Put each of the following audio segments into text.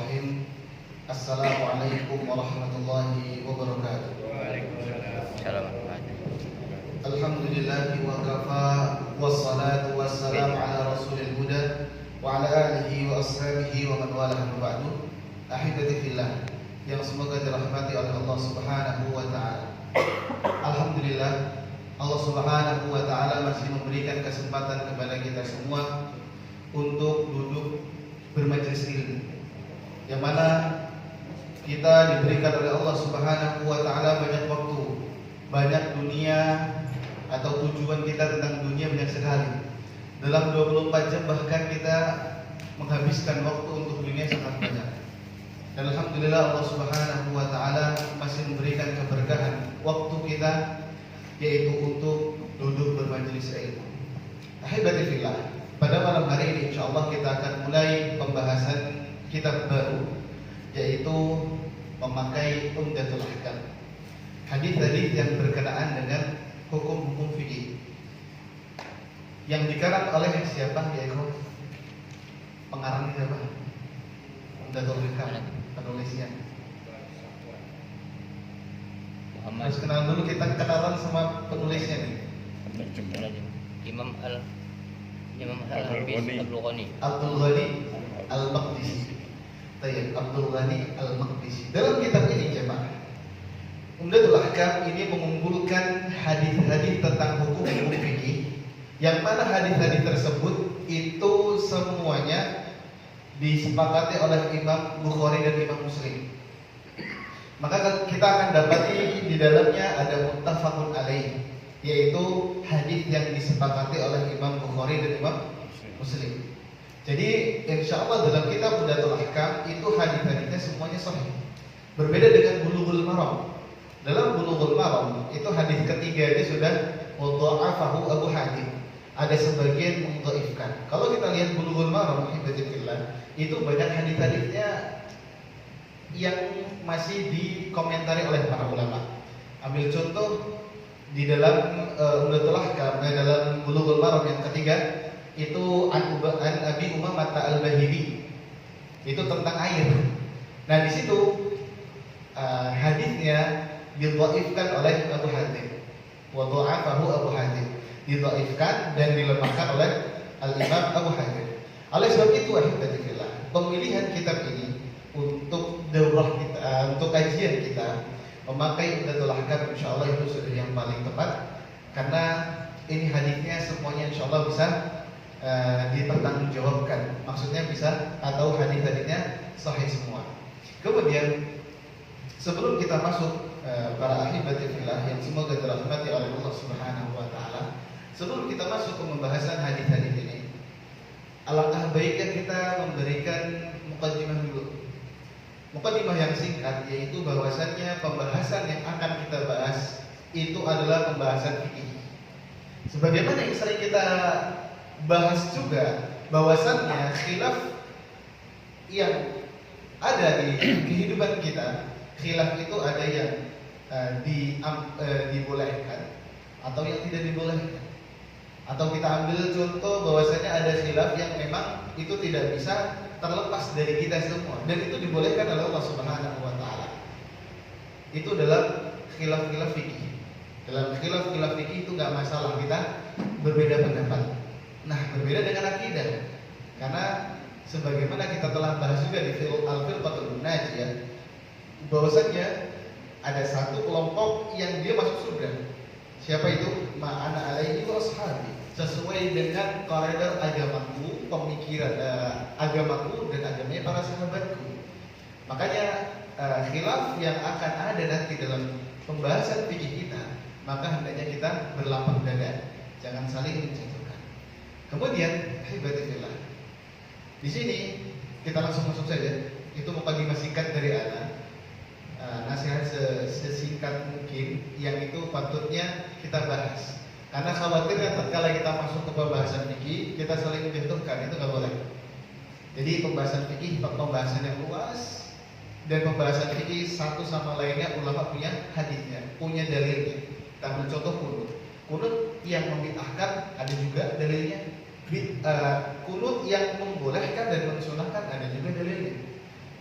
Bismillahirrahmanirrahim. Assalamualaikum warahmatullahi wabarakatuh. Waalaikumsalam. Alhamdulillahi wa kafa, wassalatu wassalamu ala rasulil huda wa ala alihi wa ashabihi wa man walah ba'du. Ahibati fillah yang semoga dirahmati oleh Allah Subhanahu wa taala. Alhamdulillah, Allah Subhanahu wa taala masih memberikan kesempatan kepada kita semua untuk duduk bermajelis ilmu, yang mana kita diberikan oleh Allah Subhanahu wa taala banyak waktu, banyak dunia atau tujuan kita tentang dunia banyak sekali. Dalam 24 jam bahkan kita menghabiskan waktu untuk dunia sangat banyak. Dan alhamdulillah Allah Subhanahu wa taala masih memberikan keberkahan waktu kita, yaitu untuk duduk bermajelis ilmu. Ahibati fillah, pada malam hari ini insyaallah kita akan mulai pembahasan kitab baru, yaitu memakai Umdatul Ahkam, hadis-hadis yang berkenaan dengan hukum-hukum fikih yang dikarang oleh siapa ya ikhwan? Pengarangnya siapa? Umdatul Ahkam, penulisnya. Harus kenal dulu, kita kenalan sama penulisnya nih. Imam Al-Hafiz Abdul Ghani Al-Maqdisi. Abdul Ghani Al-Maqdisi. Dalam kitab ini jemaah, Umdatul Ahkam ini mengumpulkan hadis-hadis tentang hukum-hukum fikih, yang mana hadis-hadis tersebut itu semuanya disepakati oleh Imam Bukhari dan Imam Muslim. Maka kita akan dapati di dalamnya ada muttafaqun alaih, yaitu hadis yang disepakati oleh Imam Bukhari dan Imam Muslim. Jadi insya Allah dalam kitab Umdatul Ahkam itu hadis-hadisnya semuanya sahih. Berbeda dengan Bulughul Maram. Dalam Bulughul Maram itu hadis ketiga ini sudah mudha'afahu Abu Hatim. Ada sebagian mendhaifkan. Kalau kita lihat Bulughul Maram, itu banyak hadis-hadisnya yang masih dikomentari oleh para ulama. Ambil contoh di dalam Umdatul Ahkam, dalam Bulughul Maram yang ketiga itu an Abi Umamah Al-Bahili, itu tentang air. Nah di situ hadisnya didhaifkan oleh Abu Hatim, wa dha'afahu Abu Hatim, didhaifkan dan dilemahkan oleh Al-Imam Abu Hatim. Oleh sebab itu alhamdulillah, pemilihan kitab ini untuk daurah kita, untuk kajian kita memakai Umdatul Ahkam insyaallah itu sudah yang paling tepat, karena ini hadisnya semuanya insyaallah bisa dipertanggungjawabkan. Maksudnya bisa, atau hadis-hadisnya sahih semua. Kemudian sebelum kita masuk para ahibati fillah yang semoga dirahmati oleh Allah Subhanahu wa taala, sebelum kita masuk ke pembahasan hadis-hadis ini, alangkah baiknya kita memberikan muqaddimah dulu. Muqaddimah yang singkat, yaitu bahwasannya pembahasan yang akan kita bahas itu adalah pembahasan fikih. Sebagaimana yang sering kita bahas juga, bahwasannya khilaf yang ada di kehidupan kita, khilaf itu ada yang dibolehkan atau yang tidak dibolehkan. Atau kita ambil contoh bahwasanya ada khilaf yang memang itu tidak bisa terlepas dari kita semua, dan itu dibolehkan oleh Allah Subhanahu wa taala. Itu dalam khilaf-khilaf fikih. Dalam khilaf-khilaf fikih itu enggak masalah kita berbeda pendapat. Nah, berbeda dengan akidah. Karena sebagaimana kita telah bahas juga di Al-Firqatul Najiyah, bahwasanya ada satu kelompok yang dia masuk surga. Siapa itu? Ma'ana alaihi wa ashabi. Sesuai dengan koridor agamaku, pemikiran agamaku dan agamanya para sahabatku. Makanya khilaf yang akan ada nanti dalam pembahasan fikih kita, maka hendaknya kita berlapang dada, jangan saling menjatuhkan. Kemudian hibatillah, di sini kita langsung masuk saja. Itu muqaddimah singkat dari ana. Nasihat sesingkat mungkin yang itu patutnya kita bahas. Karena khawatirnya tatkala kita masuk ke pembahasan fikih, kita saling menjatuhkan, itu nggak boleh. Jadi pembahasan fikih pembahasan yang luas, dan pembahasan fikih satu sama lainnya ulama punya hadisnya, punya dalilnya. Kita ambil contoh kunut. Kunut yang membid'ahkan ada juga dalilnya. Kunut yang membolehkan dan mensunahkan ada juga dalilnya.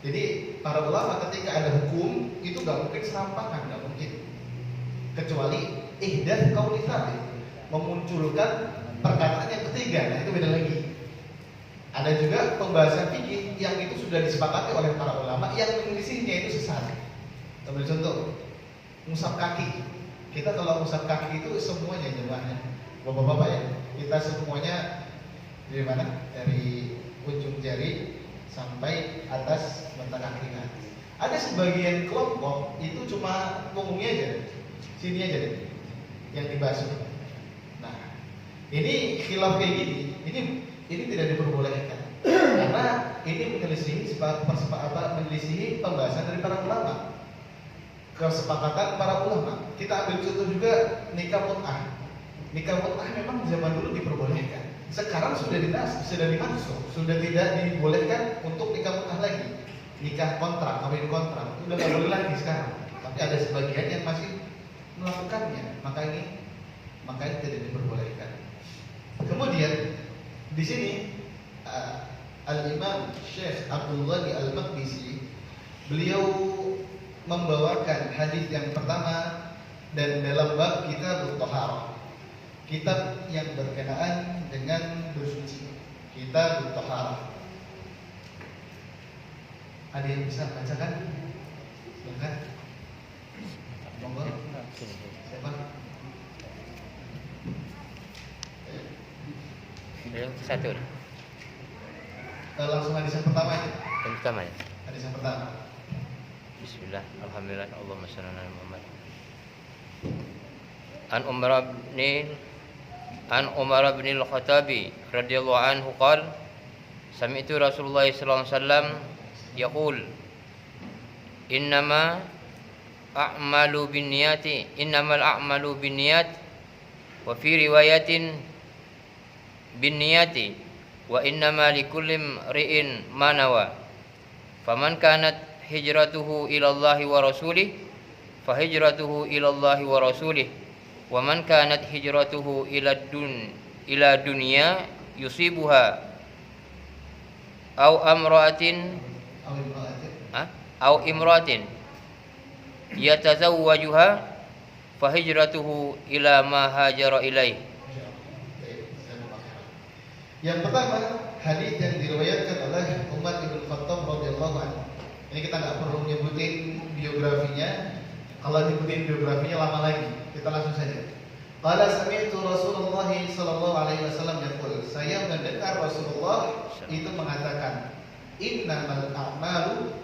Jadi para ulama ketika ada hukum itu nggak mungkin serampangan, nggak mungkin. Kecuali ihdath qauli tsalits, memunculkan perkataan yang ketiga. Nah itu beda lagi. Ada juga pembahasan fikih yang itu sudah disepakati oleh para ulama yang menyelisihnya itu sesat. Ambil contoh, ngusap kaki. Kita kalau ngusap kaki itu semuanya jemaahnya, bapak-bapak ya, kita semuanya dari mana? Dari ujung jari sampai atas mata kaki. Nah, ada sebagian kelompok itu cuma punggungnya aja, sini aja deh, yang dibasuh. Nah, ini khilaf kayak gini, ini tidak diperbolehkan karena ini menyelisihi menyelisihi pembahasan dari para ulama, kesepakatan para ulama. Kita ambil contoh juga nikah mut'ah. Nikah mut'ah memang zaman dulu diperbolehkan. Sekarang sudah dimansuh, sudah tidak dibolehkan untuk nikah mut'ah lagi. Nikah kontrak, kawin kontrak, sudah nggak boleh lagi sekarang. Tapi ada sebagian yang masih melakukannya, maka ini tidak diperbolehkan. Kemudian di sini Al-Imam Syekh Abdul Ghani Al-Maqdisi beliau membawakan hadis yang pertama dan dalam bab kitab Thaharah, kitab yang berkenaan dengan bersuci, kitab Thaharah. Ada yang bisa bacakan? Silakan. Monggo. Siapa? Satu. Langsung hadis yang pertama aja. Yang pertama ya. Hadis yang pertama. Bismillah. Alhamdulillah. Allahumma shalli ala Muhammad. An Umar bin Al-Khattabi radhiyallahu anhu qala sami'tu Rasulullah sallallahu alaihi wasallam yaqul innamal a'malu binniyat wa fi riwayatin binniyati wa innama likulli imri'in ma nawa faman kanat hijratuhu ila Allah wa rasulih fa hijratuhu ila Allah wa rasulih wa man kanat hijratuhu ila dunya yusibuha aw imra'atin yatazawwajuha fa hijratuhu ila ma hajara ilaih. Yang pertama, hadis yang diriwayatkan oleh Umar bin Khattab radhiyallahu anhu. Ini kita nggak perlu nyebutin biografinya. Kalau nyebutin biografinya lama lagi. Kita langsung saja. Qala sami'tu Rasulullah sallallahu alaihi wasallam yaqul, saya mendengar Rasulullah itu mengatakan, innamal a'malu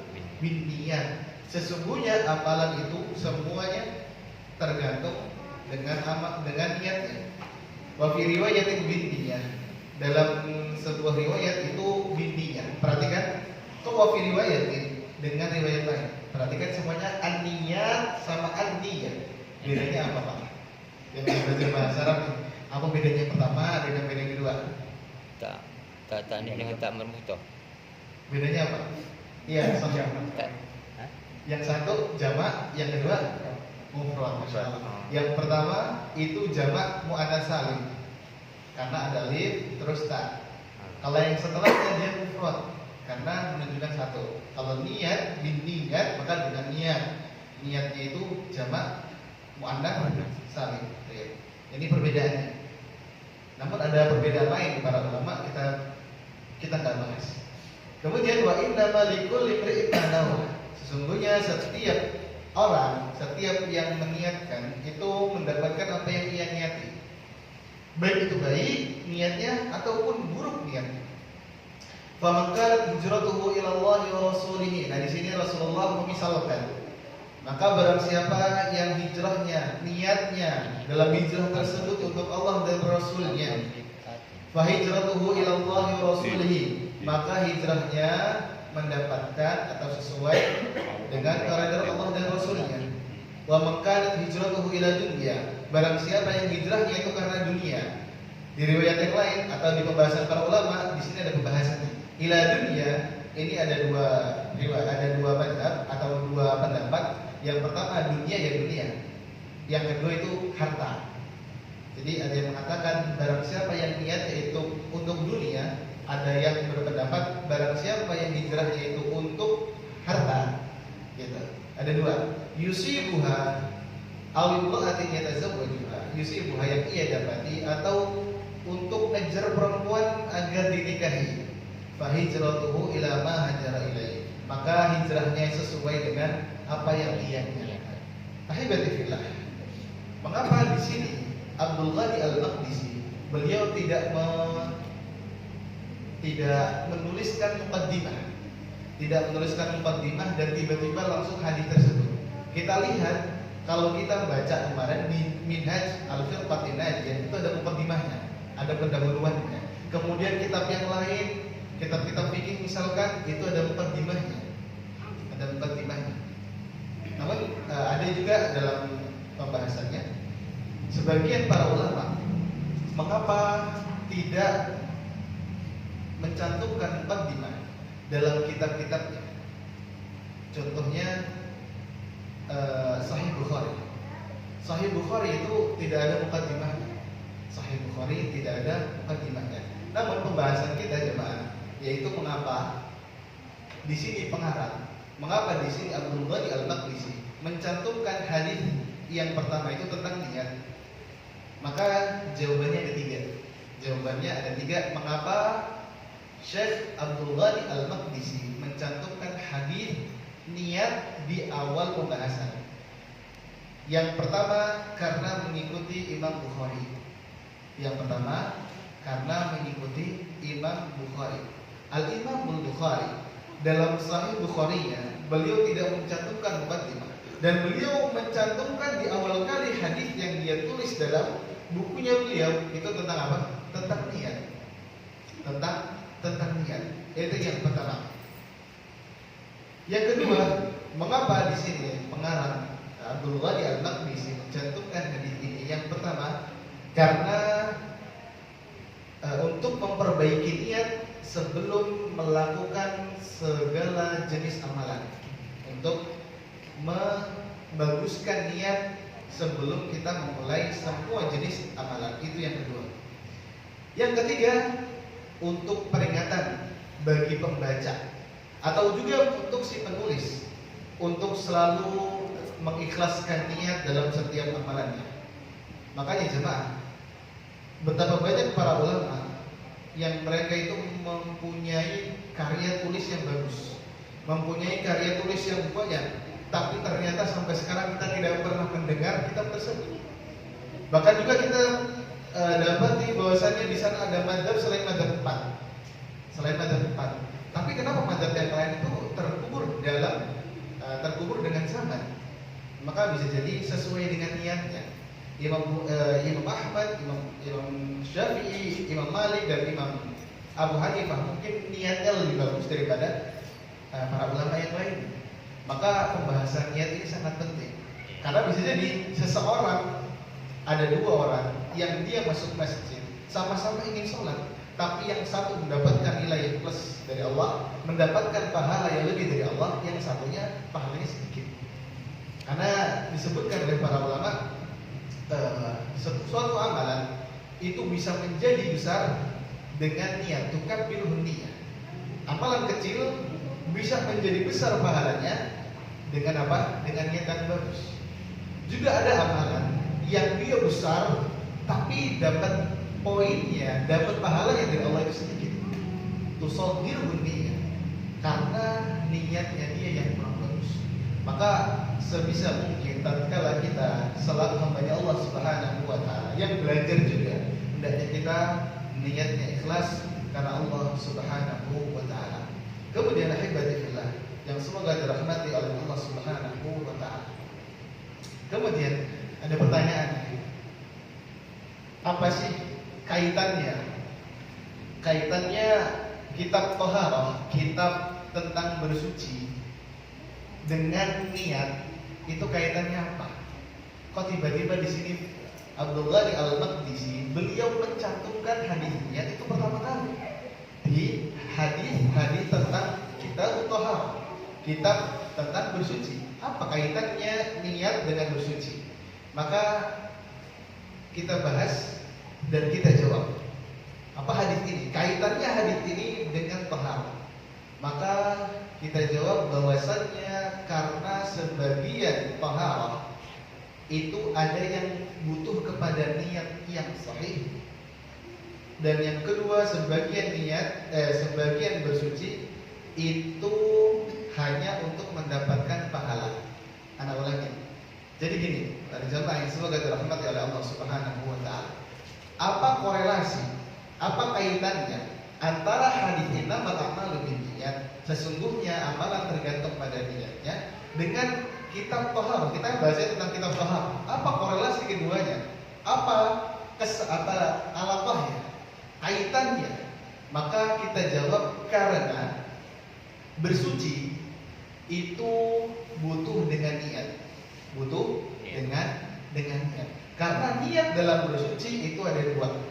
binniyat. Sesungguhnya amalan itu semuanya tergantung dengan niatnya. Wa fi riwayatin binniyat. Dalam sebuah riwayat itu binniyat. Perhatikan, kok wa fi riwayatin dengan riwayat lain. Perhatikan semuanya an-niyat sama an-niyat. Bedanya apa, Pak? Yang belajar bahasa Arab nih. Apa bedanya yang pertama dengan beda yang kedua? Tak dengan tak mermutoh. Bedanya apa? Iya, sama. Yang satu jamak, yang kedua mufrad. Yang pertama itu jamak muannats salim. Karena ada alif terus ta. Kalau yang setelahnya dia mufrad karena menunjukkan satu. Kalau niat binniyat maka dengan niat. Niatnya itu jamak muannats salim. Ini perbedaannya. Namun ada perbedaan lain para ulama, kita nggak bahas. Kemudian wa inna likulli imri'in ma nawa. Sesungguhnya setiap orang, setiap yang meniatkan itu mendapatkan apa yang ia niati. Baik itu baik niatnya ataupun buruk niatnya. Faman kanat hijratuhu ila Allah wa rasulih. Nah, di sini Rasulullah memisalkan. Maka barang siapa yang hijrahnya, niatnya dalam hijrah tersebut untuk Allah dan Rasulnya, fa hijratuhu ila Allah wa rasulih, maka hijrahnya mendapatkan atau sesuai dengan kehendak Allah dan Rasulnya. Wa man kanat hijratuhu ila dunya, barang siapa yang hijrahnya itu karena dunia. Di riwayat yang lain atau di pembahasan para ulama, di sini ada pembahasannya. Ila dunya ini ada dua riwayat, ada dua madhab atau dua pendapat. Yang pertama dunia ya dunia. Yang kedua itu harta. Jadi ada yang mengatakan barang siapa yang niatnya itu untuk dunia, ada yang berpendapat barang siapa yang hijrahnya itu untuk harta, Ada dua, yusibuha awimra'atin yatazawwajuha, yusibuha yang ia dapati atau untuk ngejar perempuan agar dinikahi. Fahijratuhu ila ma hajara ilaihi, maka hijrahnya sesuai dengan apa yang ia inginkan. Ahibati fillah, mengapa di sini Abdul Ghani Al-Maqdisi beliau tidak menuliskan muqaddimah dan tiba-tiba langsung hadis tersebut. Kita lihat kalau kita baca kemarin di Minhaj Al-Firqatin Najiyah itu ada muqaddimahnya, ada pendahuluannya. Kemudian kitab yang lain, kitab-kitab fikih misalkan itu ada muqaddimahnya. Namun ada juga dalam pembahasannya sebagian para ulama mengapa tidak mencantumkan muqaddimah dalam kitab-kitabnya. Contohnya Sahih Bukhari. Sahih Bukhari itu tidak ada muqaddimahnya. Sahih Bukhari tidak ada muqaddimahnya. Namun pembahasan kita jemaah yaitu mengapa di sini pengarang, mengapa di sini Abdul Ghani Al-Maqdisi mencantumkan hadis yang pertama itu tentang niat. Maka jawabannya ada tiga. Mengapa Syekh Abdul Ghani Al-Maqdisi mencantumkan hadis niat di awal pembahasan. Yang pertama karena mengikuti Imam Bukhari. Al-Imam Bukhari dalam Sahih Bukhari-nya beliau tidak mencantumkan muqaddimah dan beliau mencantumkan di awal kali hadis yang dia tulis dalam bukunya beliau itu tentang apa? Tentang niat. Tentang niat. Itu yang pertama. Yang kedua, mengapa di sini pengarang Abdul Ghani Al-Maqdisi mencantumkan hadis ini? Yang pertama, karena untuk memperbaiki niat sebelum melakukan segala jenis amalan, untuk membaguskan niat sebelum kita memulai semua jenis amalan. Itu yang kedua. Yang ketiga, untuk peringatan bagi pembaca atau juga untuk si penulis untuk selalu mengikhlaskan niat dalam setiap amalannya. Makanya jemaah, betapa banyak para ulama yang mereka itu mempunyai karya tulis yang bagus, mempunyai karya tulis yang banyak, tapi ternyata sampai sekarang kita tidak pernah mendengar kitab tersebut. Bahkan juga kita dapati bahwasanya di sana ada madzhab selain madzhab 4. Tapi kenapa madzhab yang lain itu terkubur dengan zaman? Maka bisa jadi sesuai dengan niatnya. Imam Ahmad, Imam Syafi'i, Imam Malik dan Imam Abu Hanifah mungkin niatnya lebih bagus daripada para ulama yang lain. Maka pembahasan niat ini sangat penting. Karena bisa jadi seseorang, ada dua orang yang dia masuk masjid sama-sama ingin sholat, tapi yang satu mendapatkan nilai yang plus dari Allah, mendapatkan pahala yang lebih dari Allah, yang satunya pahalanya sedikit. Karena disebutkan oleh para ulama, suatu amalan itu bisa menjadi besar dengan niat. Tukabbirun niyah. Amalan kecil bisa menjadi besar pahalanya dengan apa? Dengan niat yang bagus. Juga ada amalan yang dia besar tapi dapat poinnya, dapat pahalanya dari Allah itu sedikit. Tusaghirun niyah. Karena niatnya dia yang kurang bagus. Maka sebisa mungkin tatkala kita selalu hamba Allah Subhanahu wa taala yang belajar juga, hendaknya kita niatnya ikhlas karena Allah Subhanahu wa taala. Kemudian ahibati fillah yang semoga dirahmati oleh Allah Subhanahu wa taala. Kemudian ada pertanyaan. Apa sih kaitannya kitab Thaharah, kitab tentang bersuci dengan niat? Itu kaitannya apa? Kok tiba-tiba di sini Abdul Ghani Al-Maqdisi beliau mencantumkan hadis niat itu pertama kali di hadis tentang kitab Thaharah, kitab tentang bersuci. Apa kaitannya niat dengan bersuci? Maka kita bahas dan kita jawab. Apa hadis ini? Kaitannya hadis ini dengan Thaharah. Maka kita jawab bahwasannya karena sebagian taharah itu ada yang butuh kepada niat yang sahih, dan yang kedua sebagian bersuci itu hanya untuk mendapatkan pahala. Anak ulangi. Jadi gini, dari jamaah yang semoga dirahmati oleh Allah Subhanahu wa taala. Apa korelasi? Apa kaitannya antara hadis innamal a'malu binniyat, sesungguhnya amalan tergantung pada niatnya, dengan kitab Thaharah? Kita bahasnya tentang kitab Thaharah. Apa korelasi keduanya? Apa alaqahnya? Kaitannya? Maka kita jawab karena bersuci itu butuh dengan niat. Butuh dengan niat. Karena niat dalam bersuci itu ada dua.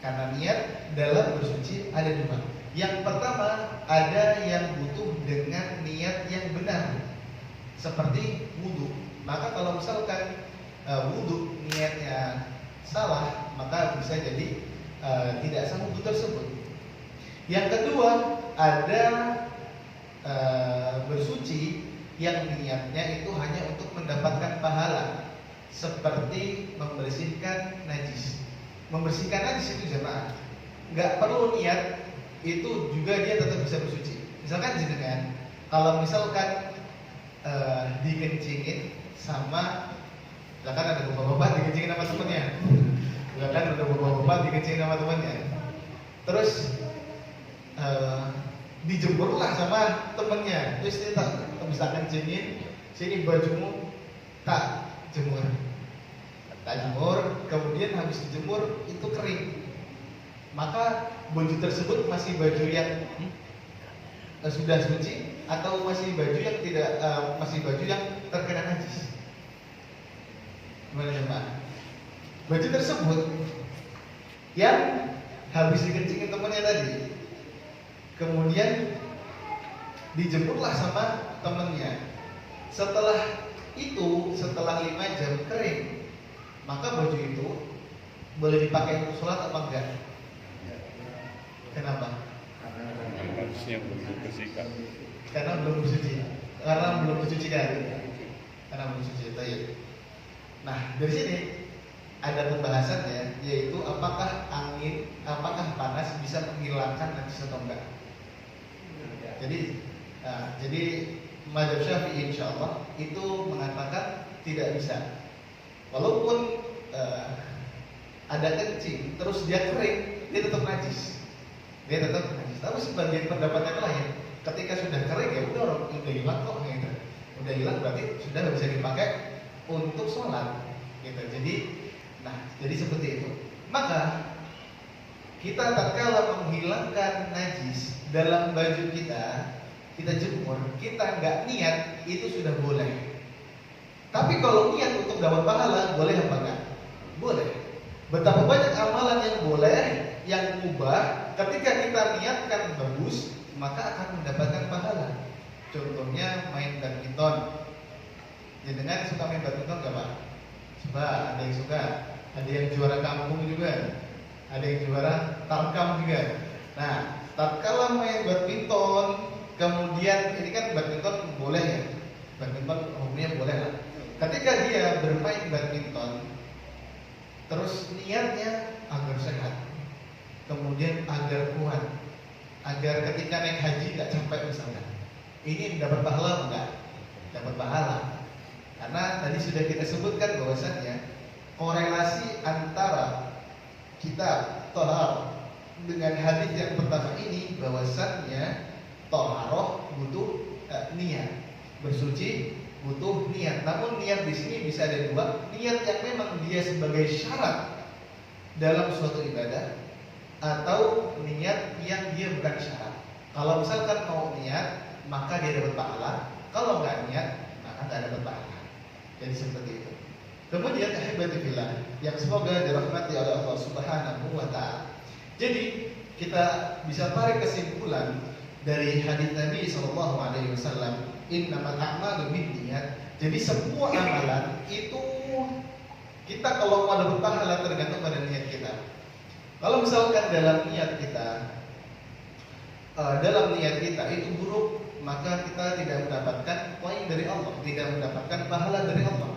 Karena niat dalam bersuci ada dua. Yang pertama, ada yang butuh dengan niat yang benar, seperti wudhu. Maka kalau misalkan wudhu niatnya salah, maka bisa jadi tidak sah wudhu tersebut. Yang kedua, ada bersuci yang niatnya itu hanya untuk mendapatkan pahala, seperti membersihkan najis. Membersihkan najis itu jemaah nggak perlu niat, itu juga dia tetap bisa bersuci. Misalkan jenengan, kalau misalkan dikencingin sama, misalkan ada bapak-bapak dikencingin sama temennya, misalkan ada bapak-bapak dikencingin sama temennya, terus dijemurlah sama temennya, terus dia tak bisa kencingin, sini bajumu tak jemur, kemudian habis dijemur itu kering, maka baju tersebut masih baju yang sudah suci atau masih baju yang tidak masih baju yang terkena najis? Gimana Pak? Baju tersebut yang habis dikencingin temannya tadi, kemudian dijemurlah sama temannya. Setelah itu, setelah 5 jam kering, maka baju itu boleh dipakai untuk sholat apa enggak? Kenapa? Karena belum bersuci. Karena belum bersuci kan? Karena belum bersuci. Nah, dari sini ada pembahasannya, yaitu apakah angin, apakah panas bisa menghilangkan najis atau enggak. Jadi mazhab Syafi'i insyaallah itu mengatakan tidak bisa. Walaupun ada kencing terus dia kering, dia tetap najis. Tapi sebagian pendapat yang lain, ketika sudah kering ya udah hilang kok gitu. Udah hilang berarti sudah bisa dipakai untuk sholat gitu. Jadi seperti itu. Maka kita tatkala menghilangkan najis dalam baju kita jemur, kita nggak niat, itu sudah boleh. Tapi kalau niat untuk dapat pahala, boleh apa enggak? Boleh. Betapa banyak amalan yang boleh, yang mubah, ketika kita niatkan bagus, maka akan mendapatkan pahala. Contohnya main badminton. Jenengan suka main badminton nggak Pak? Suka, ada yang suka. Ada yang juara kampung juga. Ada yang juara tarkam juga. Nah, tatkala main badminton, kemudian ini kan badminton boleh ya, badminton umumnya boleh lah. Ketika dia bermain badminton, terus niatnya agar sehat, kemudian agar kuat, agar ketika naik haji nggak capek misalnya, ini dapat pahala enggak? Dapat pahala. Karena tadi sudah kita sebutkan bahwasannya korelasi antara kitab Thaharah dengan hadis yang pertama ini, bahwasannya Thaharah butuh niat, bersuci butuh niat. Namun niat di sini bisa ada dua, niat yang memang dia sebagai syarat dalam suatu ibadah, atau niat yang dia bukan syarat. Kalau misalkan mau niat, maka dia dapat pahala. Kalau nggak niat, maka nggak dapat pahala. Jadi seperti itu. Kemudian ahibati fillah yang semoga dirahmati oleh Allah Subhanahu wa taala. Jadi kita bisa tarik kesimpulan dari hadis Nabi sallallahu alaihi wasallam, innamal a'malu binniyat. Jadi semua amalan itu kita kalau mau dapat pahala tergantung pada niat kita. Kalau misalkan dalam niat kita dalam niat kita itu buruk, maka kita tidak mendapatkan poin dari Allah, tidak mendapatkan pahala dari Allah.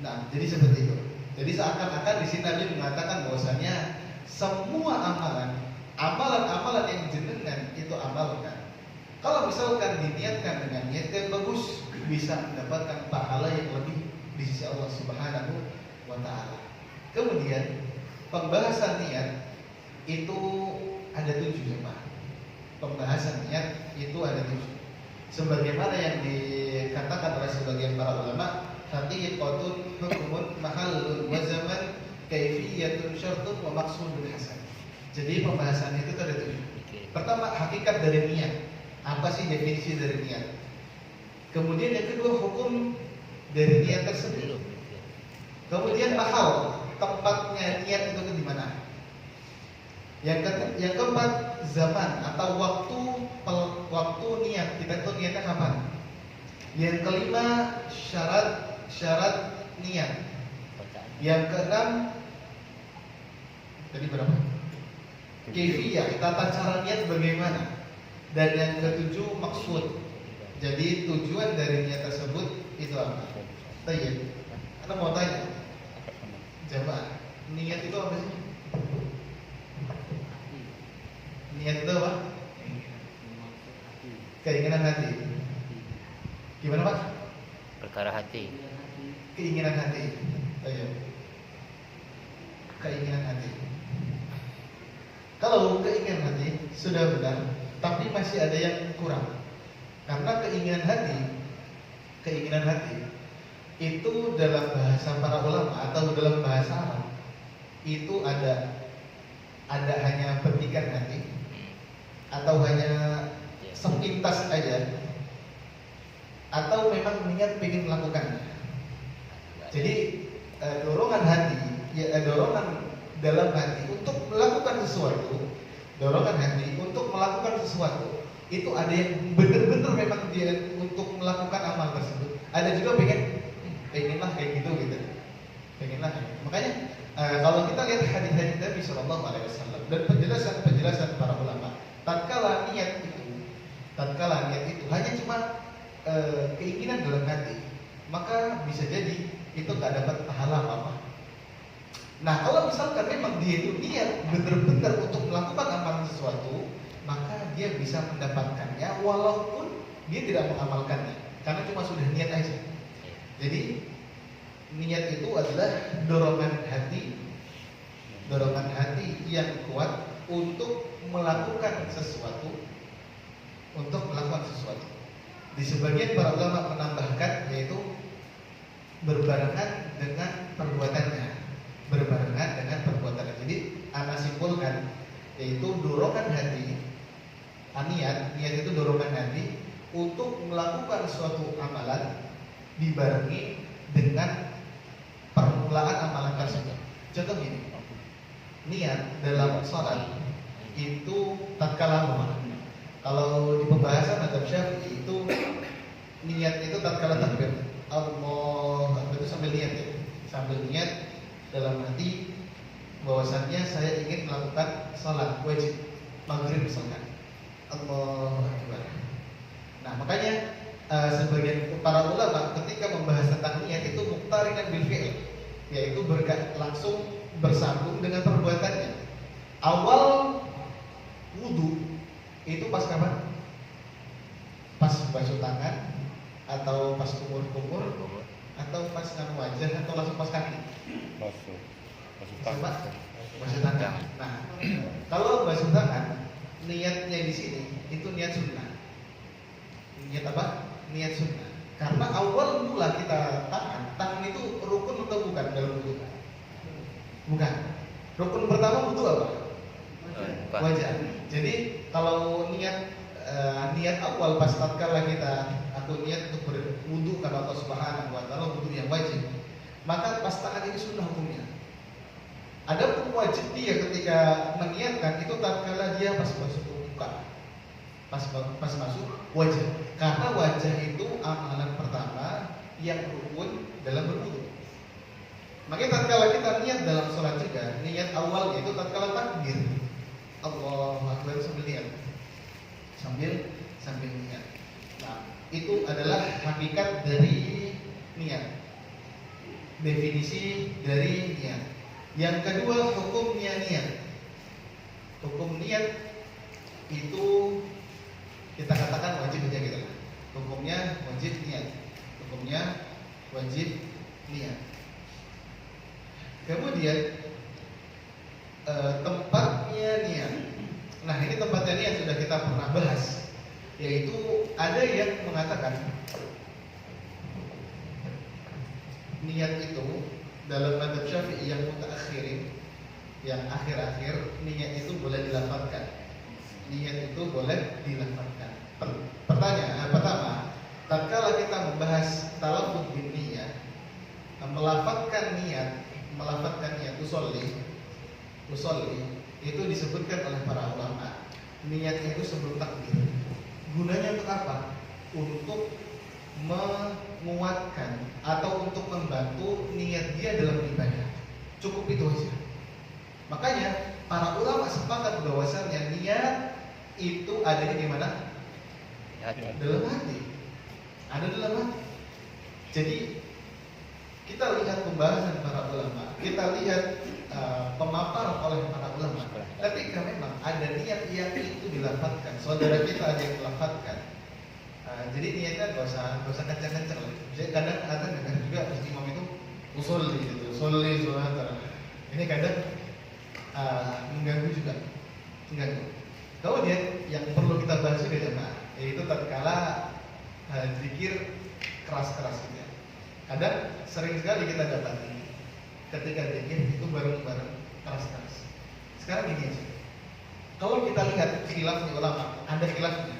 Nah, jadi seperti itu. Jadi seakan-akan di sini Nabi mengatakan bahwasanya semua amalan yang jenengan itu amalkan, kalau misalkan diniatkan dengan niat yang bagus, bisa mendapatkan pahala yang lebih di sisi Allah Subhanahu wa taala. Kemudian pembahasan niat itu ada 7 jemaah. Pembahasan niat itu ada 7. Sebagaimana yang dikatakan oleh sebagian para ulama, haqiqatun hukumun mahallun wa zaman kaifiyatun syartun wa maqsudun hasan. Jadi pembahasan itu ada 7. Pertama, hakikat dari niat. Apa sih definisi dari niat? Kemudian yang kedua, hukum dari niat tersebut. Kemudian mahal, tempatnya niat itu di mana? Yang keempat, zaman atau waktu niat. Kita tuh niatnya kapan? Yang kelima, syarat niat. Yang keenam, tadi berapa? Kaifiyah, tata cara niat bagaimana? Dan yang ketujuh, maksud. Jadi tujuan dari niat tersebut itu apa? Tayyib. Anda mau tanya? Jamaah, niat itu apa sih? Niat itu apa? Keinginan hati. Gimana Pak? Perkara hati. Keinginan hati. Ayo. Keinginan hati. Kalau keinginan hati sudah benar, tapi masih ada yang kurang. Karena keinginan hati itu dalam bahasa para ulama atau dalam bahasa Arab itu ada hanya petikan hati atau hanya sepintas aja, atau memang niat ingin melakukannya. Jadi dorongan hati, dorongan dalam hati untuk melakukan sesuatu, itu ada yang benar-benar memang dia untuk melakukan amal tersebut. Ada juga pengenlah kayak gitu. Pengenlah kayak gitu. Makanya kalau kita lihat hadis-hadis Nabi Shallallahu Alaihi Wasallam dan penjelasan para ulama, tatkala niat itu hanya cuma keinginan dalam hati, maka bisa jadi itu nggak dapat pahala apa-apa. Nah, kalau misalkan memang dia itu niat benar-benar untuk melakukan amalan sesuatu, maka dia bisa mendapatkannya walaupun dia tidak mengamalkannya, karena cuma sudah niat aja. Jadi niat itu adalah dorongan hati yang kuat untuk melakukan sesuatu. Di sebagian para ulama menambahkan yaitu berbarengan dengan perbuatannya. Jadi ana simpulkan yaitu dorongan hati, niat itu dorongan hati untuk melakukan suatu amalan dibarengi dengan permulaan amalan tersebut. Contoh gini, niat dalam sholat itu tatkala kalau di pembahasan mazhab Syafi'i itu niat itu tatkala takbir Allah itu sambil niat dalam hati bahwasannya saya ingin melakukan sholat wajib maghrib misalkan, Allahu Akbar. Nah, makanya sebagian para ulama ketika membahas tentang niat itu muqtarinan bil fi'l, yaitu langsung bersambung dengan perbuatannya. Awal wudu itu pas kapan? Pas basuh tangan atau pas kumur-kumur atau pas nganu wajah atau langsung pas kaki? Basuh tangan. Nah, kalau basuh tangan niatnya di sini itu niat sunnah. Niat apa? Niat sunnah. Karena awal mula kita tangan itu rukun atau bukan dalam wudu? Bukan. Rukun pertama wudu apa? Wajah. Jadi kalau niat awal pas tatkala aku niat untuk berwudu karena Allah Subhanahu wa taala, wudu yang wajib, maka pas tangan ini sunnah hukumnya. Ada pun wajib dia ketika meniatkan itu tatkala dia pas masuk muka, pas masuk wajah, karena wajah itu amalan pertama yang rukun dalam berwudu. Makanya tatkala kita niat dalam sholat juga, niat awal itu tatkala takbir Allahu Akbar sambil niat. sambil niat. Nah, itu adalah hakikat dari niat. Definisi dari niat. Yang kedua, hukumnya niat. Hukum niat itu kita katakan wajib aja gitu. Hukumnya wajib niat. Hukumnya wajib niat. Kemudian tempatnya niat. Nah, ini tempatnya niat sudah kita pernah bahas, yaitu ada yang mengatakan niat itu dalam mazhab Syafi'i yang mutaakhirin, yang akhir-akhir, niat itu boleh dilafalkan. Niat itu boleh dilafalkan. Pertanyaan pertama, tatkala kita membahas talaffuz bin niat, melafatkan niat usolli itu disebutkan oleh para ulama. Niat itu sebelum takbir. Gunanya untuk apa? Untuk menguatkan atau untuk membantu niat dia dalam ibadah. Cukup itu aja. Makanya para ulama sepakat bahwasanya niat itu adanya di mana? Dalam hati. Ada dalam hati. Jadi kita lihat pembahasan para ulama, kita lihat pemaparan oleh para ulama. Ketika memang ada niat yang itu dilafadzkan, saudara kita ada yang dilafadzkan. Jadi niatnya gak usah kencang-kencang. Jadi kadang dengar juga imam itu usul gitu, usolli sholat. Ini kadang mengganggu juga, mengganggu. Kemudian yang perlu kita bahas juga jemaah, yaitu tatkala zikir keras-keras gitu ya. Kadang sering sekali kita dapati ketika zikir itu bareng-bareng keras-keras. Sekarang gini aja, kalau kita lihat khilafnya ulama, ada khilafnya,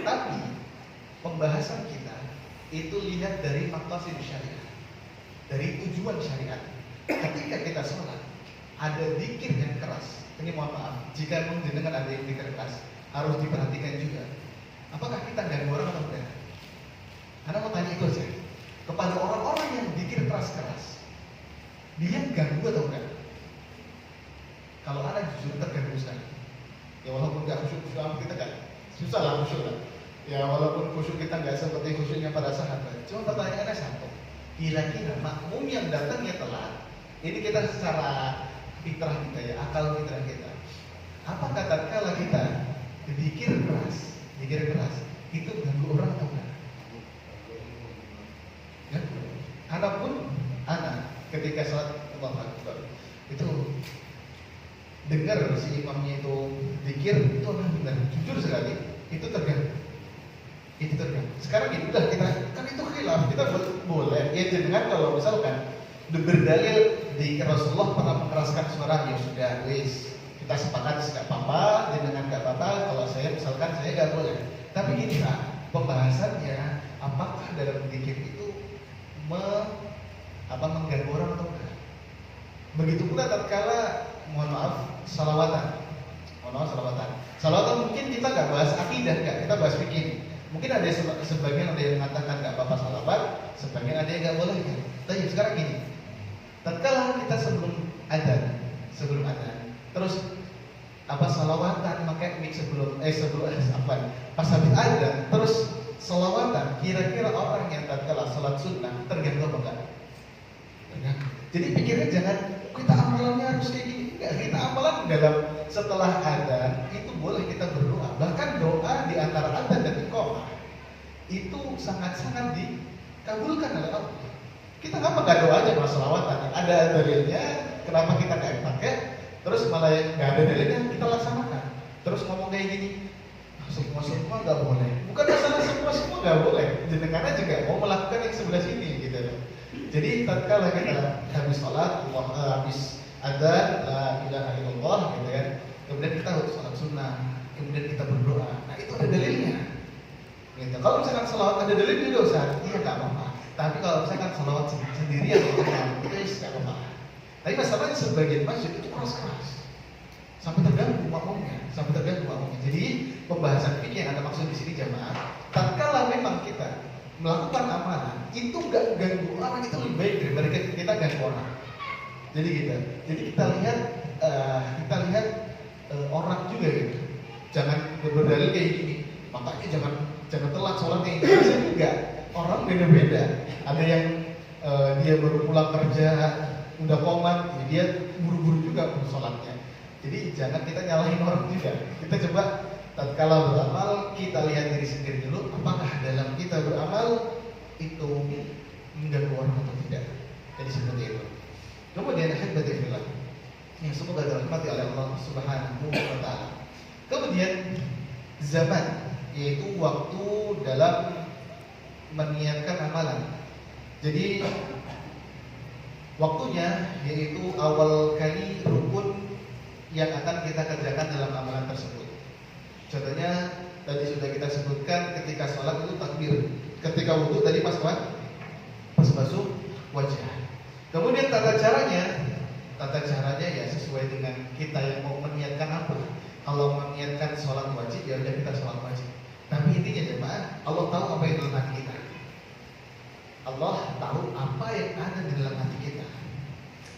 tapi pembahasan kita itu lihat dari maqasid syariat, dari tujuan syariat. Ketika kita sholat ada zikir yang keras, ini mohon maaf, jika mendengar ada yang zikir keras harus diperhatikan juga. Apakah kita ganggu orang atau tidak? Anda mau tanya itu aja kepada orang-orang yang zikir keras-keras, dia ganggu atau enggak? Kalau Anda jujur terganggu sekali. Ya walaupun nggak khusyuk kita kan susah lah khusyuk lah. Ya walaupun khusyuk kita nggak seperti khusyuknya para sahabat. Cuma pertanyaannya satu, kira-kira makmum yang datangnya telat, ini kita secara fitrah kita ya, akal fitrah kita, apakah tatkala kita zikir keras itu ganggu orang atau enggak? Ya, anak ketika sholat Allahu Akbar itu dengar si imamnya itu zikir, itu benar jujur sekali itu terganggu. Sekarang ini udah kita kan itu khilaf, kita boleh ya jenengan kalau misalkan berdalil di Rasulullah pernah mengeraskan suara, ya sudah wis kita sepakat nggak apa-apa, jenengan nggak apa-apa. Kalau saya misalkan saya nggak boleh. Tapi gini lah pembahasannya, apakah dalam zikir itu mengganggu orang atau enggak? Begitu pula tatkala mohon maaf salawatan. Salawatan mungkin kita nggak bahas akidah, kita bahas fikih. Mungkin ada sebagian ada yang mengatakan nggak apa-apa salawat, sebagian ada yang nggak boleh. Tapi sekarang gini, tatkala kita sebelum adzan, terus salawatan pakai mic pas habis adzan, terus salawatan, kira-kira orang yang tatkala salat sunnah terganggu apa enggak? Terganggu. Jadi pikirnya jangan kita amalannya harus kayak gini. Enggak, kita amalan dalam setelah adzan itu boleh kita berdoa. Bahkan doa di antara adzan dan iqamah itu sangat-sangat dikabulkan oleh Allah. Kita nggak doa aja kalau selawatan. Ada dalilnya, kenapa kita nggak pakai? Terus malah nggak ada dalilnya kita laksanakan. Terus ngomong kayak gini, semua nggak boleh. Bukan masalah semua nggak boleh. Jenengan aja nggak mau melakukan yang sebelah sini gitu loh. Jadi tatkala kita habis sholat, habis adzan, la ilaha illallah gitu kan. Kemudian kita harus sholat sunnah, kemudian kita berdoa. Nah itu ada dalilnya. Gitu. Kalau misalkan salawat ada dalilnya juga usah, iya nggak apa-apa. Tapi kalau misalkan salawat sendirian itu nggak apa-apa. Tapi masalahnya sebagian masjid itu keras-keras sampai terganggu makmumnya. Jadi pembahasan fikih yang ada maksud di sini jamaah, tatkala memang kita melakukan amalan itu nggak ganggu orang, itu lebih baik daripada kita ganggu orang. Jadi gitu. Jadi kita lihat orang juga gitu. Jangan berdalil kayak gini. jangan telat sholatnya. Itu bisa juga. Orang beda-beda. Ada yang dia baru pulang kerja, udah komat, ya dia buru-buru juga sholatnya. Jadi jangan kita nyalahin orang juga. Kita coba tatkala beramal, kita lihat diri sendiri dulu, apakah dalam kita beramal itu mengganggu orang atau tidak. Jadi seperti itu. Kemudian ahibati fillah, yang semoga dirahmati oleh Allah Subhanahu wa taala. Kemudian zaman, yaitu waktu dalam meniatkan amalan. Jadi waktunya yaitu awal kali rukun yang akan kita kerjakan dalam amalan tersebut. Contohnya tadi sudah kita sebutkan, ketika sholat itu takbir, ketika wudhu tadi pas apa? Pas basuh wajah. Kemudian tata caranya ya sesuai dengan kita yang mau meniatkan apa. Kalau meniatkan sholat wajib, ya udah kita sholat wajib. Tapi intinya jemaah, Allah tahu apa yang dalam hati kita. Allah tahu apa yang ada di dalam hati kita.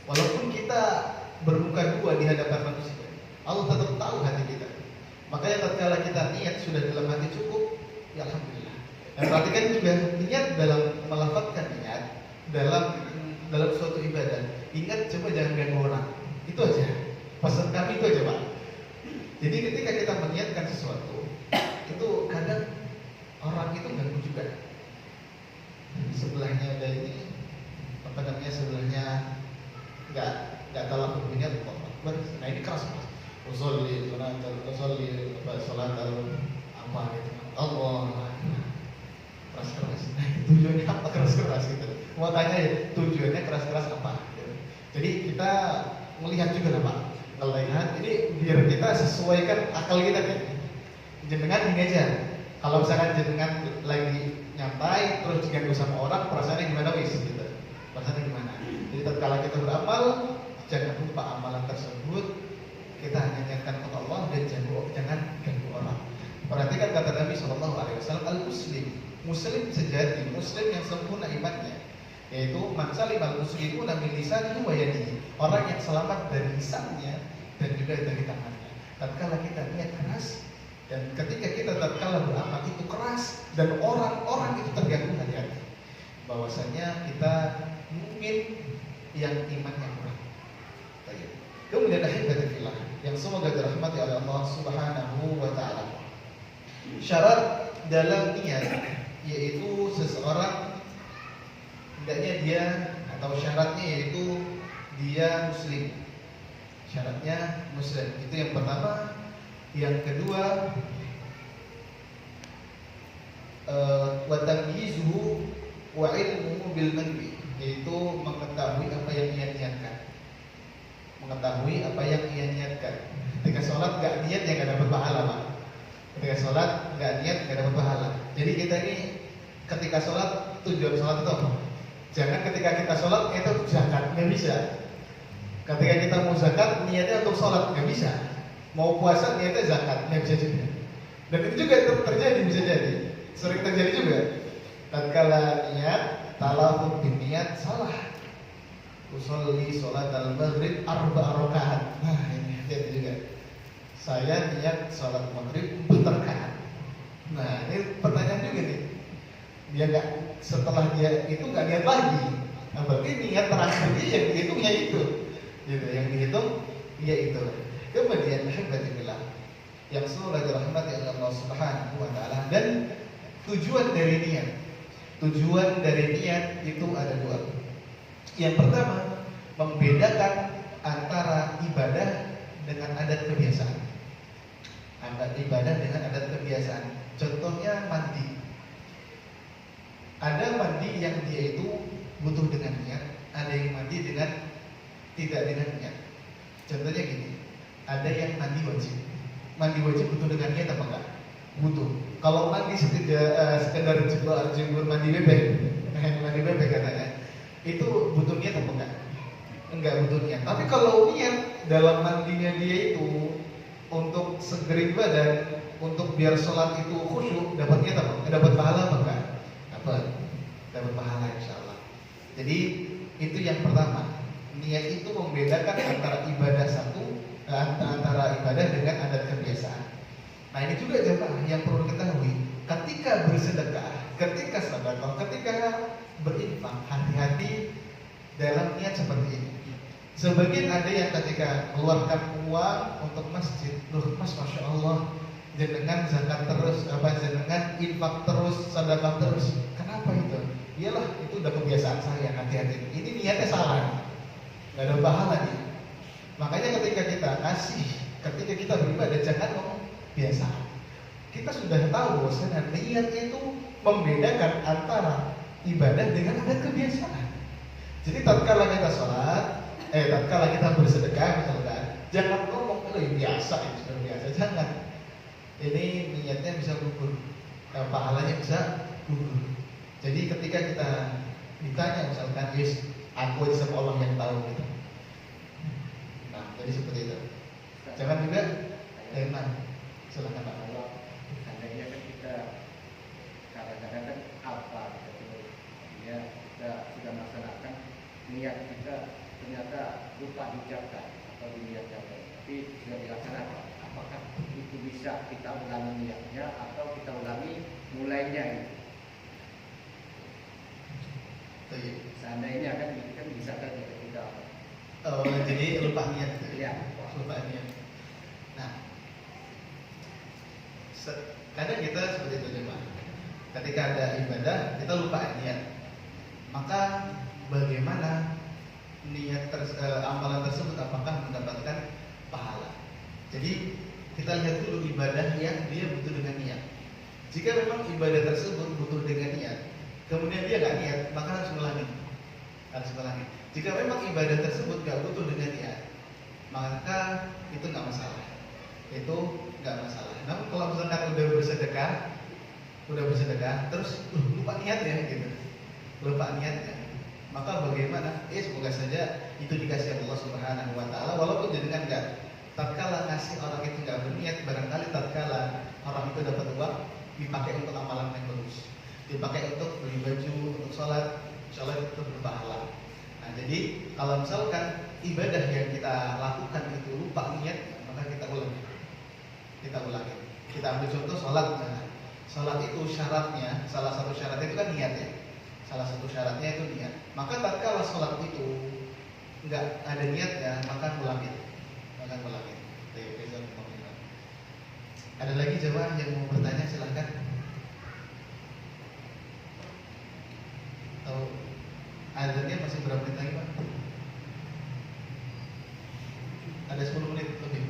Walaupun kita bermuka dua di hadapan manusia, Allah tetap tahu hati kita. Makanya tatkala kita niat sudah dalam hati cukup, ya alhamdulillah. Dan perhatikan juga niat dalam melafazkan niat dalam suatu ibadah. Ingat, coba jangan ganggu orang. Itu aja. Pesan kami itu aja, Pak. Jadi ketika kita meniatkan sesuatu, itu kadang orang itu ganggu juga. Sebelahnya ada ini, apa namanya, sebelahnya nggak kalah punya Akbar. Nah ini keras mas. Usolli sholat apa gitu. Allah keras. Nah tujuannya apa keras gitu? Mau tanya ya, tujuannya keras apa? Gitu. Jadi kita melihat juga lah Pak. Melihat ini biar kita sesuaikan akal kita kan. Jenengan gini aja. Kalau misalkan jenengan lagi nyantai terus diganggu sama orang, perasaannya gimana wis gitu. Perasaannya gimana? Jadi tatkala kita beramal, jangan lupa amalan tersebut kita hanya niatkan untuk Allah dan jangan ganggu orang. Perhatikan kata Nabi SAW, Muslim sejati, Muslim yang sempurna imannya, yaitu man salimal muslimuna min lisanihi wa yadihi, orang yang selamat dari lisannya dan juga dari tangannya. Tatkala kita niat keras dan ketika kita tatkala beramal itu keras dan orang-orang itu terganggu hati-hati, bahwasanya kita mungkin yang imannya kurang. Kemudian ahibati fillah, yang semoga dirahmati oleh Allah Subhanahu wa taala. Syarat dalam niat yaitu seseorang hendaknya dia atau syaratnya yaitu dia muslim. Syaratnya muslim. Itu yang pertama. Yang kedua, wa tamyizuhu wa ilmuhu bil manwi, yaitu mengetahui apa yang ia niatkan. Mengetahui apa yang ia niatkan. Ketika sholat nggak niat ya nggak dapat pahala Pak. Ketika sholat nggak niat nggak dapat pahala. Jadi kita ini ketika sholat, tujuan sholat itu apa? Jangan ketika kita sholat itu zakat, nggak bisa. Ketika kita mau zakat niatnya untuk sholat, nggak bisa. Mau puasa niatnya zakat, nggak bisa juga. Dan itu juga terjadi, bisa jadi, sering terjadi juga. Tatkala niat talafut niat salah. Usolli sholat al-maghrib arba'a rakaat. Nah ini hati-hati juga. Saya niat sholat maghrib 4 rakaat. Nah ini pertanyaan juga nih. Dia nggak, setelah dia itu nggak niat lagi. Nah berarti niat terakhir dia yang dihitung ya itu. Gitu, yang dihitung ya itu. Kemudian alhamdulillah yang semoga dirahmati oleh Allah Subhanahu wa taala. Dan tujuan dari niat itu ada dua. Yang pertama, membedakan antara ibadah dengan adat kebiasaan. Ibadah dengan adat kebiasaan. Contohnya mandi. Ada mandi yang dia itu butuh dengan niat, ada yang mandi dengan tidak dengan niat. Contohnya gini, ada yang mandi wajib. Mandi wajib butuh dengan niat apa enggak? Butuh. Kalau mandi sekedar jemur mandi bebek, mandi bebek katanya, itu butuh niat apa enggak? Enggak butuh niat. Tapi kalau niat dalam mandinya dia itu untuk segerin badan, untuk biar sholat itu khusyuk, dapat niat apa? Dapat pahala apa enggak? Dapat pahala insyaallah. Jadi itu yang pertama. Niat itu membedakan antara ibadah antara ibadah dengan adat kebiasaan. Nah ini juga jemaah yang perlu diketahui. ketika bersedekah, ketika sedekah, ketika berinfak, hati-hati dalam niat seperti ini. Sebagian ada yang ketika keluarkan uang untuk masjid, loh mas, masya Allah, jenengan zakat terus, jenengan infak terus, sedekah terus. Kenapa itu? Iyalah, itu udah kebiasaan saya. Hati-hati, ini niatnya salah, nggak ada pahalanya. Makanya ketika kita kasih, ketika kita beribadah, jangan ngomong biasa. Kita sudah tahu bahwasanya niat itu membedakan antara ibadah dengan adat kebiasaan. Jadi tatkala kita sholat, tatkala kita bersedekah misalkan, jangan ngomong biasa, ini sudah biasa, jangan. Ini niatnya bisa gugur, pahalanya bisa gugur. Jadi ketika kita ditanya misalkan, yes, aku aja sama Allah yang tahu gitu. Nah, jadi seperti itu. Jangan juga enak. Silakan Pak. Kalau seandainya kan kita kadang-kadang kan apa gitu, ya kita sudah melaksanakan niat kita ternyata lupa diucapkan atau diniatkan, tapi sudah dilaksanakan. Apakah itu bisa kita ulangi niatnya atau kita ulangi mulainya gitu? Seandainya kan bisa kan kita. Oh, jadi lupa niat. Iya. Lupa niat. Nah, kadang kita seperti itu Pak. Ketika ada ibadah, kita lupa niat. Maka bagaimana niat amalan tersebut apakah mendapatkan pahala? Jadi kita lihat dulu ibadah yang dia butuh dengan niat. Jika memang ibadah tersebut butuh dengan niat, kemudian dia nggak niat, maka harus ulangi. Jika memang ibadah tersebut nggak butuh dengan niat, maka itu nggak masalah. Namun kalau misalkan udah bersedekah, terus lupa niat ya gitu, lupa niatnya, maka bagaimana? Semoga saja itu dikasih Allah Subhanahu Wa Taala, walaupun jenengan nggak. Tatkala ngasih orang itu nggak berniat, barangkali tatkala orang itu dapat uang, dipakai untuk amalan yang bagus, dipakai untuk beli baju, untuk sholat, insya Allah itu berpahala. Nah, jadi kalau misalkan ibadah yang kita lakukan itu lupa niat, maka kita ulangi. Kita ambil contoh sholat. Nah, sholat itu syaratnya, salah satu syaratnya itu kan niat ya. Salah satu syaratnya itu niat. Maka tatkala sholat itu nggak ada niatnya, maka ulangi. Ada lagi jemaah yang mau bertanya, silahkan. Atau azannya masih berapa menit lagi Pak? Ada 10 menit lebih.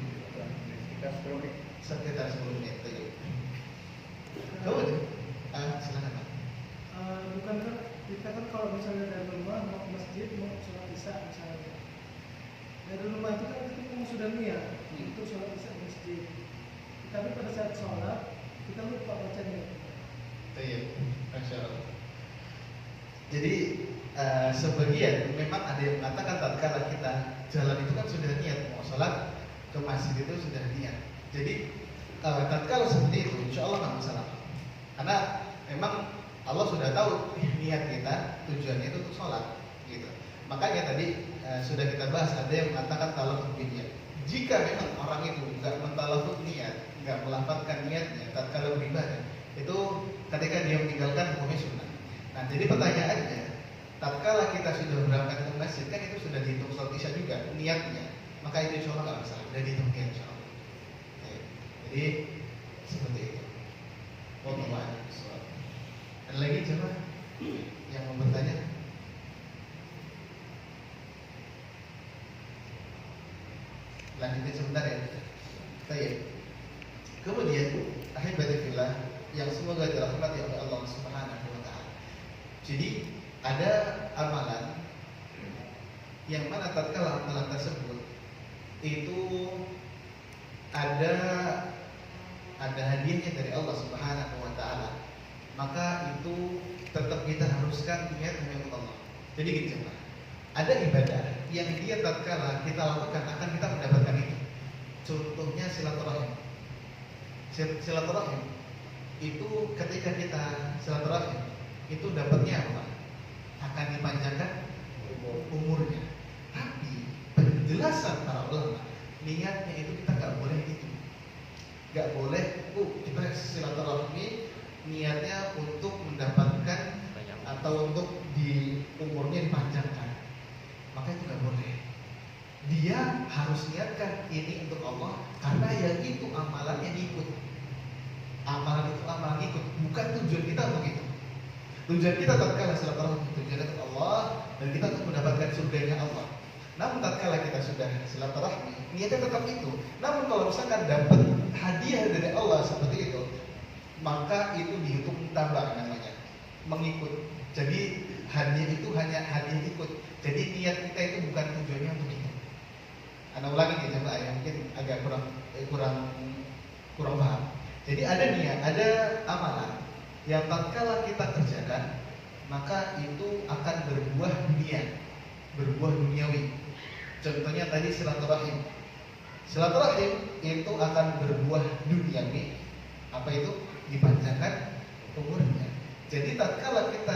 Sekitar 10 menit lagi. Silahkan Pak. Bukankah kita kan kalau misalnya dari rumah mau ke masjid, mau sholat isya misalnya, dari rumah itu kan kita memang sudah niat untuk sholat isya di masjid, tapi pada saat sholat kita lupa baca niat. Iya, Masya Allah. Jadi sebagian memang ada yang mengatakan tatkala kita jalan itu kan sudah niat, mau sholat ke masjid itu sudah niat. Jadi tatkala seperti itu, insya Allah nggak masalah. Karena memang Allah sudah tahu niat kita, tujuannya itu untuk sholat, gitu. Makanya tadi sudah kita bahas, ada yang mengatakan talafut niat. Jika memang orang itu nggak mentalafut niat, nggak melafazkan niatnya tatkala beribadah, itu ketika dia meninggalkan hukumnya sunnah. Nah, jadi pertanyaannya, tatkala kita sudah berangkat ke masjid, kan itu sudah dihitung sholat isya juga niatnya, maka itu insya Allah nggak masalah, sudah dihitung niat insya Allah. Jadi seperti itu. Ada lagi jemaah yang mau bertanya? Lanjutin sebentar ya. Baik. Kemudian ahibati fillah yang semoga dirahmati oleh Allah Subhanahu wa taala. Jadi ada amalan yang mana tatkala amalan tersebut itu ada hadiahnya dari Allah Subhanahu wa taala, maka itu tetap kita haruskan niat hanya untuk Allah. Jadi gitu, ada ibadah yang dia tatkala kita lakukan akan kita mendapatkan itu. Contohnya silaturahim. Silaturahim itu ketika kita silaturahim itu dapatnya apa? Akan dipanjangkan umurnya. Tapi penjelasan para ulama, niatnya itu kita nggak boleh itu. Nggak boleh, kita silaturahmi niatnya untuk mendapatkan Banyak. atau untuk di umurnya dipanjangkan, maka itu nggak boleh. Dia harus niatkan ini untuk Allah, karena yang itu amalan yang ikut. Amalan itu amalan ikut, bukan tujuan kita untuk itu. Tujuan kita tatkala silaturahmi, tujuan untuk Allah dan kita untuk mendapatkan surganya Allah. Namun tatkala kita sudah silaturahmi, niatnya tetap itu. Namun kalau misalkan dapat hadiah dari Allah seperti itu, maka itu dihitung tambah namanya, mengikut. Jadi hadiah itu hanya hadiah ikut. Jadi niat kita itu bukan tujuannya untuk itu. Anda ulangi nih coba ya, mungkin agak kurang paham. Jadi ada niat, ada amalan yang tatkala kita kerjakan, maka itu akan berbuah dunia, berbuah duniawi. Contohnya tadi silaturahim. Silaturahim itu akan berbuah duniawi. Apa itu? Dipanjangkan umurnya. Jadi tatkala kita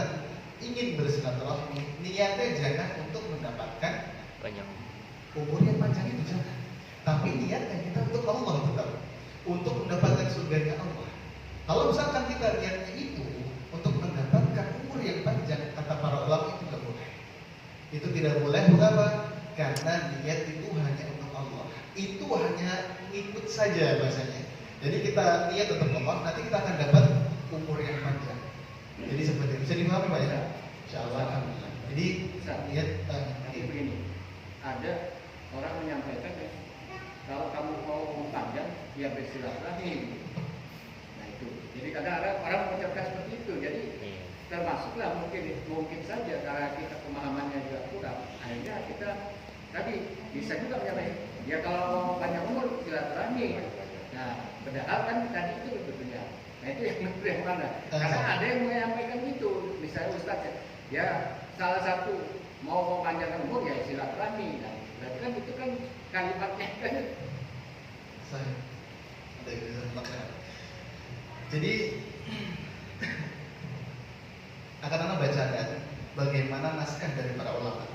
ingin bersilaturahmi, niatnya jangan untuk mendapatkan Banyak. umur yang panjang itu jangan. Tapi niatnya kita untuk Allah tetap, untuk mendapatkan surganya Allah. Kalau misalkan kita niatnya itu untuk mendapatkan umur yang panjang, kata para ulama itu tidak boleh. Itu tidak boleh, kenapa? Karena niat itu hanya untuk Allah. Itu hanya ikut saja bahasanya. Jadi kita niat untuk Allah, nanti kita akan dapat umur yang panjang. Jadi seperti itu. Bisa dipahami Pak ya? Insyaallah. Alhamdulillah. Jadi niat Tapi begini, ada orang menyampaikan ya, kalau kamu mau panjang, ya bersilaturahmi. Nah itu. Jadi kadang ada orang mengucapkan seperti itu. Jadi Iya. termasuklah mungkin saja karena kita pemahamannya juga kurang. Akhirnya kita tadi bisa juga menyampaikan, ya kalau panjang umur silaturahmi. Nah, padahal kan tadi itu sebetulnya. Nah itu yang benar yang mana? Karena ada yang menyampaikan gitu, misalnya Ustaz ya salah satu mau panjangkan umur ya silaturahmi. Nah, berarti kan itu kan kalimatnya kan. saya ada yang bisa dilakukan. Jadi akan anda bacakan bagaimana naskah dari para ulama.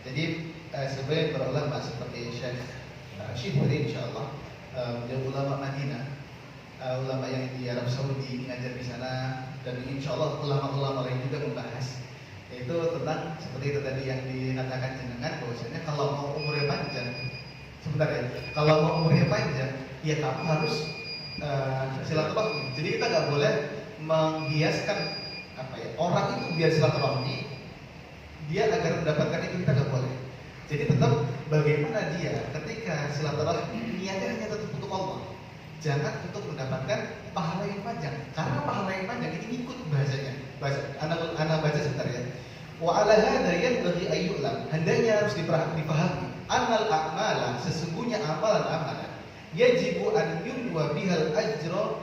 Jadi sebagian para ulama seperti Syekh Syibri insyaallah, beliau ulama Madinah, ulama yang di Arab Saudi mengajar di sana, dan insyaallah ulama-ulama lain juga membahas yaitu tentang seperti itu tadi yang dikatakan jenengan, bahwasanya kalau mau umurnya panjang, sebentar ya, kalau mau umurnya panjang ya kamu harus silaturahmi. Jadi kita nggak boleh menghiaskan apa ya, orang itu biar silaturahmi dia agar mendapatkan itu, kita nggak boleh. Jadi tetap bagaimana dia ketika silaturahmi niatnya hanya tetap untuk Allah, jangan untuk mendapatkan pahala yang panjang, karena pahala yang panjang ini ikut bahasanya. Anak baca sebentar ya. Wa ala hadza yanbaghi ayyulam, hendaknya harus dipahami annal a'mala, sesungguhnya amalan-amalan yajibu an yunwa bihal ajrul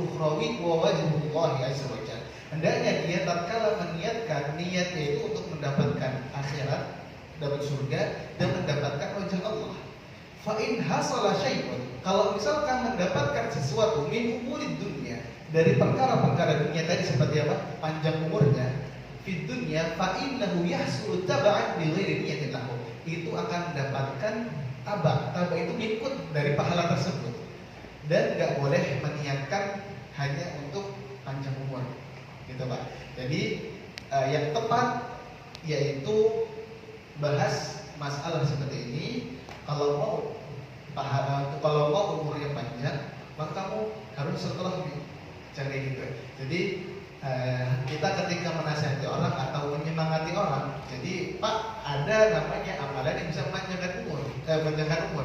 ukhrawi wa wajhullahi azza wa jalla. Hendaknya dia tatkala meniatkan niatnya itu untuk mendapatkan akhirat, dapat surga dan mendapatkan wajah Allah. Fa in hasala syai'un, kalau misalkan mendapatkan sesuatu min umurid dunia, dari perkara-perkara dunia tadi seperti apa? Panjang umurnya fid dunya, fa innahu yahsulu tab'an bi ghairi niyatin lahu. Itu akan mendapatkan tabak itu ikut dari pahala tersebut. Dan nggak boleh meniatkan hanya untuk panjang umur, gitu Pak. Jadi yang tepat yaitu bahas masalah seperti ini. Kalau mau umurnya panjang, maka kamu harus silaturahmi. Jangan kayak gitu. Jadi kita ketika menasihati orang atau menyemangati orang, jadi Pak, ada namanya amalan yang bisa memanjangkan umur,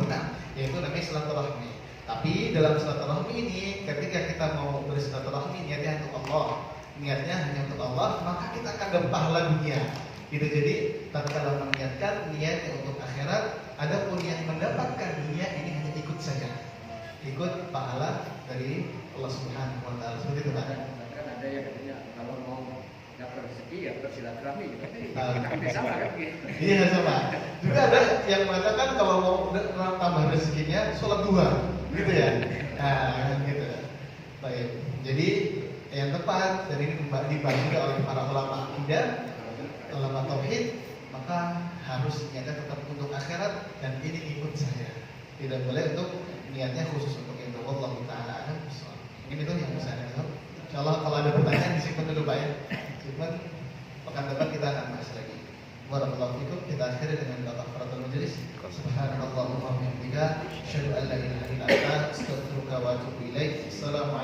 nah, yaitu namanya silaturahmi. Tapi dalam silaturahmi ini, ketika kita mau bersilaturahmi niatnya untuk Allah, niatnya hanya untuk Allah, maka kita akan dapat pahala dunia. Gitu. Jadi tatkala meniatkan niatnya untuk akhirat, adapun yang mendapatkan dunia ini hanya ikut saja, ikut pahala dari Allah Subhanahu wa taala. Seperti itu Pak. Kan ada yang katanya kalau mau dapat rezeki ya bersilaturahmi. Kita sama kan gitu. Iya sama. Juga ada yang mengatakan kalau mau tambah rezekinya sholat duha, gitu ya. Nah, gitu. Baik. Jadi yang tepat dari ini dibahas juga oleh para ulama akidah, ulama tauhid, maka harus niatnya tetap untuk akhirat dan ini ikut saja. Tidak boleh untuk niatnya khusus untuk itu. Wallahu taala a'lam. Mungkin itu yang bisa saya jawab. Insyaallah kalau ada pertanyaan disimpan dulu Pak ya. Cuman pekan depan kita akan bahas lagi. Barakallahu fikum. Kita akhiri dengan kafaratul majelis. Subhanallahumma wa bihamdika asyhadu an la ilaha illa anta astaghfiruka wa atubu ilaik. Assalamualaikum